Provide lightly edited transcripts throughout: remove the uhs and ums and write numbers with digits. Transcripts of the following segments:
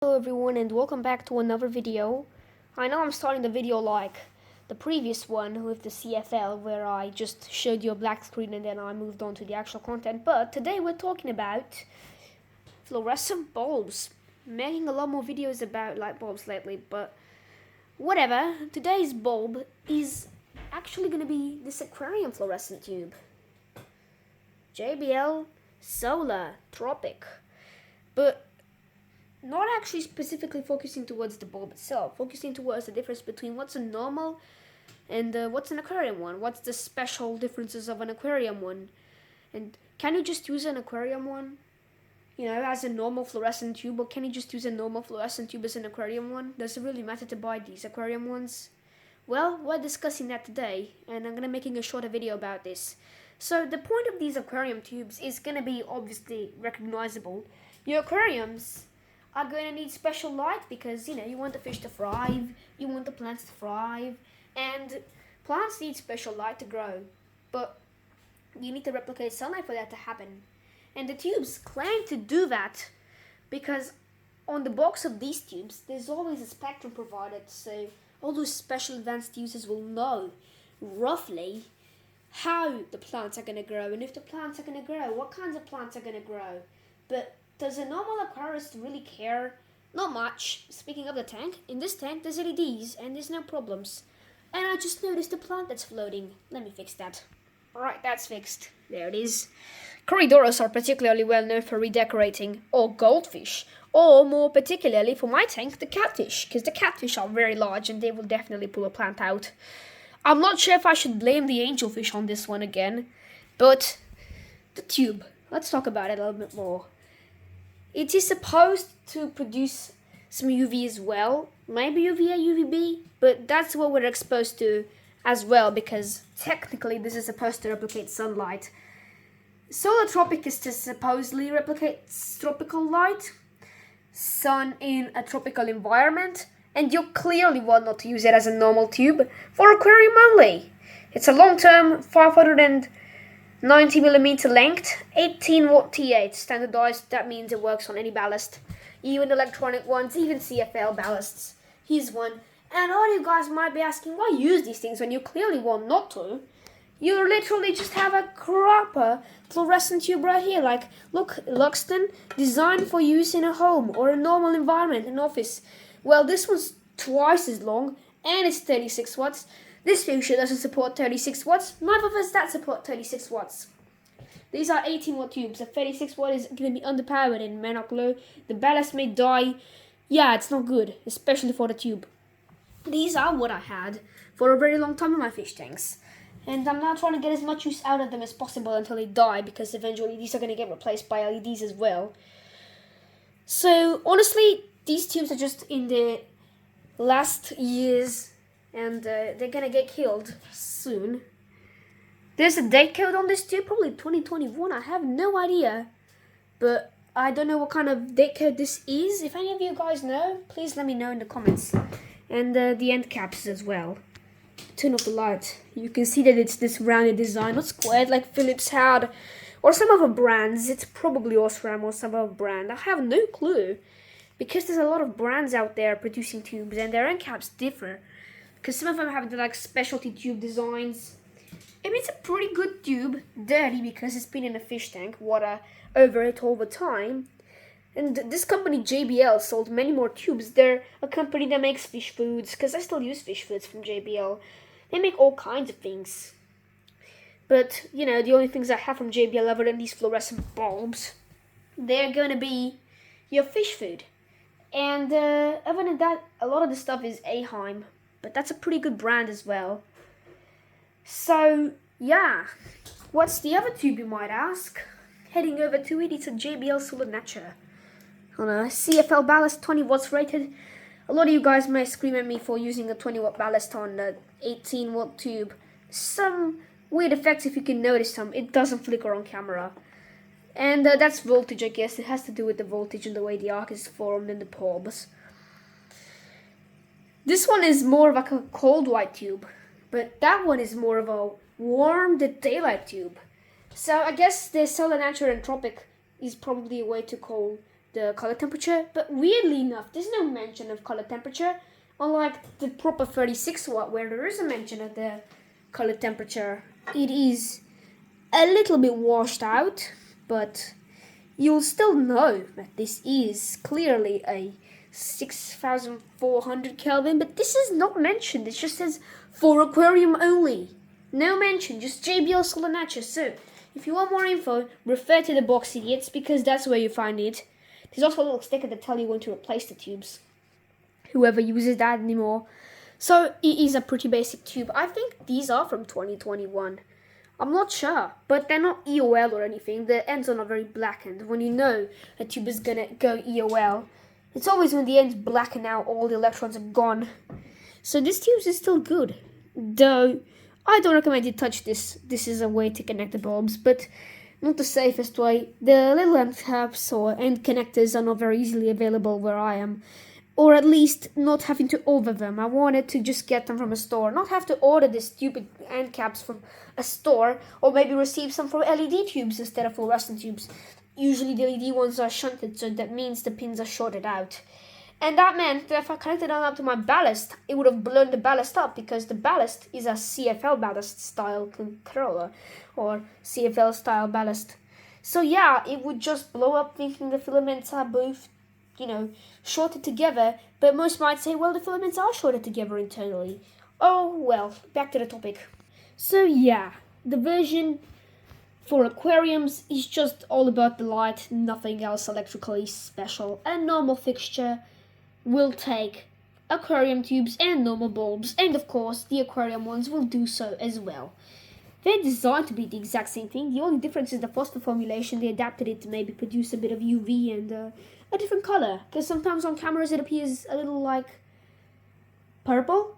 Hello everyone and welcome back to another video. I know I'm starting the video like the previous one with the CFL where I just showed you a black screen and then I moved on to the actual content, but today we're talking about fluorescent bulbs. Making a lot more videos about light bulbs lately, but whatever. Today's bulb is actually going to be this aquarium fluorescent tube. JBL Solar Tropic. But not actually specifically focusing towards the bulb itself, focusing towards the difference between what's a normal and what's an aquarium one. What's the special differences of an aquarium one? And can you just use an aquarium one, as a normal fluorescent tube, or can you just use a normal fluorescent tube as an aquarium one? Does it really matter to buy these aquarium ones? Well, we're discussing that today, and I'm going to be making a shorter video about this. So the point of these aquarium tubes is going to be obviously recognizable. Your aquariums are going to need special light because, you want the fish to thrive, you want the plants to thrive, and plants need special light to grow. But you need to replicate sunlight for that to happen. And the tubes claim to do that because on the box of these tubes, there's always a spectrum provided, so all those special advanced users will know roughly how the plants are going to grow, and if the plants are going to grow, what kinds of plants are going to grow. But does a normal aquarist really care? Not much. Speaking of the tank, in this tank there's LEDs and there's no problems. And I just noticed a plant that's floating. Let me fix that. Alright, that's fixed. There it is. Corridoras are particularly well known for redecorating, or goldfish, or more particularly for my tank, the catfish, because the catfish are very large and they will definitely pull a plant out. I'm not sure if I should blame the angelfish on this one again, but the tube. Let's talk about it a little bit more. It is supposed to produce some UV as well, maybe UVA, UVB, but that's what we're exposed to as well because technically this is supposed to replicate sunlight. Solar Tropic is to supposedly replicate tropical light, sun in a tropical environment, and you clearly want not to use it as a normal tube for aquarium only. It's a long-term 590mm length, 18-watt T8 standardized. That means it works on any ballast, even electronic ones, even CFL ballasts. Here's one. And all you guys might be asking, why use these things when you clearly want not to? You literally just have a cropper fluorescent tube right here. Like, look, Luxton, designed for use in a home or a normal environment, an office. Well, this one's twice as long, and it's 36 watts. This future doesn't support 36 watts. Neither does that support 36 watts. These are 18-watt tubes. A 36 watt is going to be underpowered and may not glow. The ballast may die. Yeah, it's not good, especially for the tube. These are what I had for a very long time in my fish tanks. And I'm now trying to get as much use out of them as possible until they die, because eventually these are going to get replaced by LEDs as well. So, honestly, these tubes are just in the last years, and they're gonna get killed soon. There's a date code on this tube, probably 2021, I have no idea. But I don't know what kind of date code this is. If any of you guys know, please let me know in the comments. And the end caps as well. Turn off the light. You can see that it's this rounded design, not squared like Philips had, or some other brands. It's probably Osram or some other brand. I have no clue. Because there's a lot of brands out there producing tubes and their end caps differ. Because some of them have like specialty tube designs. I mean, it's a pretty good tube. Dirty because it's been in a fish tank, water over it all the time. And this company JBL sold many more tubes. They're a company that makes fish foods, because I still use fish foods from JBL. They make all kinds of things. But, the only things I have from JBL other than these fluorescent bulbs, they're going to be your fish food. And other than that, a lot of the stuff is Aheim, but that's a pretty good brand as well. So, yeah. What's the other tube, you might ask? Heading over to it, it's a JBL Solar Nature. On a CFL ballast, 20 watts rated. A lot of you guys may scream at me for using a 20-watt ballast on an 18-watt tube. Some weird effects, if you can notice some. It doesn't flicker on camera. And that's voltage, I guess. It has to do with the voltage and the way the arc is formed in the bulbs. This one is more of like a cold white tube, but that one is more of a warm daylight tube. So I guess the Solar Nature and Tropic is probably a way to call the color temperature, but weirdly enough, there's no mention of color temperature, unlike the proper 36 watt where there is a mention of the color temperature. It is a little bit washed out, but you'll still know that this is clearly a 6400 Kelvin, but this is not mentioned. It just says for aquarium only. No mention, just JBL Solar Nature. So, if you want more info, refer to the box idiots, because that's where you find it. There's also a little sticker that tells you when to replace the tubes, whoever uses that anymore. So, it is a pretty basic tube. I think these are from 2021. I'm not sure, but they're not EOL or anything. The ends are not very blackened. When you know a tube is gonna go EOL, it's always when the end's blacken out, all the electrons are gone. So this tube is still good, though I don't recommend you touch this. This is a way to connect the bulbs, but not the safest way. The little end caps or end connectors are not very easily available where I am, or at least not having to order them. I wanted to just get them from a store, not have to order these stupid end caps from a store, or maybe receive some from LED tubes instead of fluorescent tubes. Usually the LED ones are shunted, so that means the pins are shorted out. And that meant that if I connected them up to my ballast, it would have blown the ballast up, because the ballast is a CFL ballast style controller, or CFL style ballast. So yeah, it would just blow up, thinking the filaments are both, shorted together. But most might say, well, the filaments are shorted together internally. Oh well, back to the topic. So yeah, the version for aquariums is just all about the light, nothing else electrically special. A normal fixture will take aquarium tubes and normal bulbs, and of course the aquarium ones will do so as well. They're designed to be the exact same thing. The only difference is the phosphor formulation. They adapted it to maybe produce a bit of UV and a different color, because sometimes on cameras it appears a little like purple.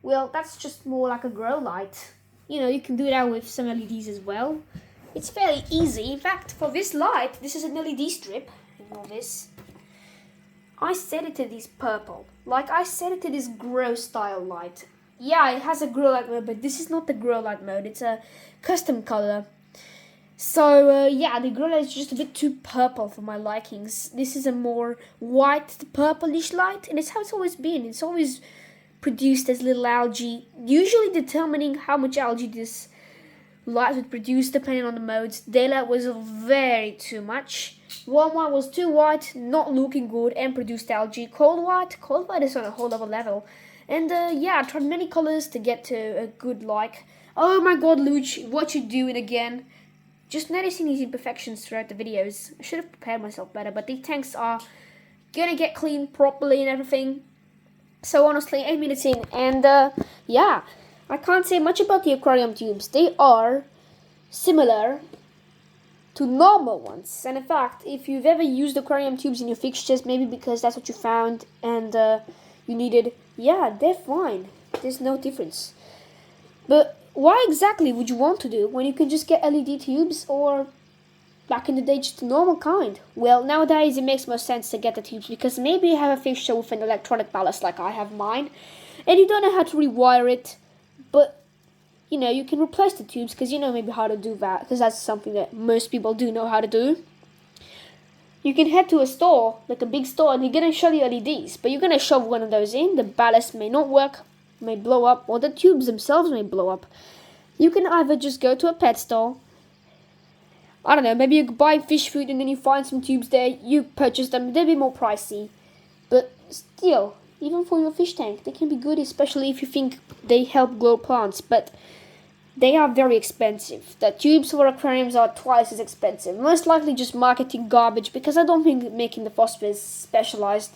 Well, that's just more like a grow light. You can do that with some LEDs as well. It's fairly easy. In fact, for this light, this is an LED strip. Ignore this. I set it to this purple. Like, I set it to this grow style light. Yeah, it has a grow light mode, but this is not the grow light mode. It's a custom color. So, yeah, the grow light is just a bit too purple for my likings. This is a more white, purplish light, and it's how it's always been. It's always produced as little algae, usually determining how much algae this light would produce depending on the modes. Daylight was very too much. Warm white was too white, not looking good, and produced algae. Cold white is on a whole other level. And yeah, I tried many colors to get to a good like. Oh my god, Luch, what you doing again? Just noticing these imperfections throughout the videos. I should have prepared myself better, but these tanks are gonna get cleaned properly and everything. So honestly, 8 minutes in, and yeah, I can't say much about the aquarium tubes. They are similar to normal ones. And in fact, if you've ever used aquarium tubes in your fixtures, maybe because that's what you found and you needed, yeah, they're fine. There's no difference. But why exactly would you want to do when you can just get LED tubes, or back in the day just the normal kind? Well, nowadays it makes more sense to get the tubes, because maybe you have a fixture with an electronic ballast like I have mine, and you don't know how to rewire it, but you can replace the tubes because you know maybe how to do that, because that's something that most people do know how to do. You can head to a store, like a big store, and they're going to show you LEDs, but you're going to shove one of those in, the ballast may not work, may blow up, or the tubes themselves may blow up. You can either just go to a pet store, I don't know, maybe you buy fish food and then you find some tubes there, you purchase them, they'll be more pricey, but still, even for your fish tank, they can be good, especially if you think they help grow plants, but they are very expensive. The tubes for aquariums are twice as expensive. Most likely just marketing garbage, because I don't think making the phosphors specialized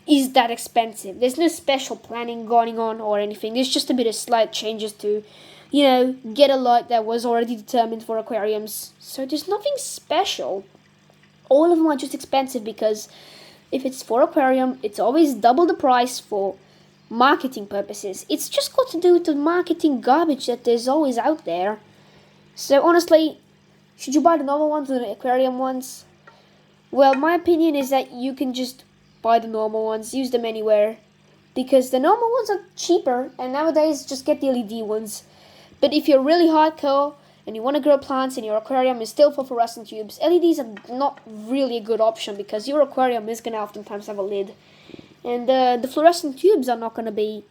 is that expensive. There's no special planning going on or anything. There's just a bit of slight changes to, get a light that was already determined for aquariums. So there's nothing special. All of them are just expensive because if it's for aquarium, it's always double the price for marketing purposes. It's just got to do with the marketing garbage that there's always out there. So honestly, should you buy the normal ones or the aquarium ones? Well, my opinion is that you can just buy the normal ones, use them anywhere, because the normal ones are cheaper, and nowadays just get the LED ones. But if you're really hardcore and you want to grow plants in your aquarium, is still for fluorescent tubes. LEDs are not really a good option because your aquarium is going to oftentimes have a lid. And the fluorescent tubes are not going to be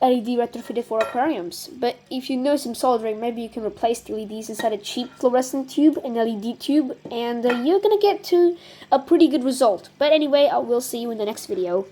LED retrofitted for aquariums. But if you know some soldering, maybe you can replace the LEDs inside a cheap fluorescent tube, an LED tube, and you're going to get to a pretty good result. But anyway, I will see you in the next video.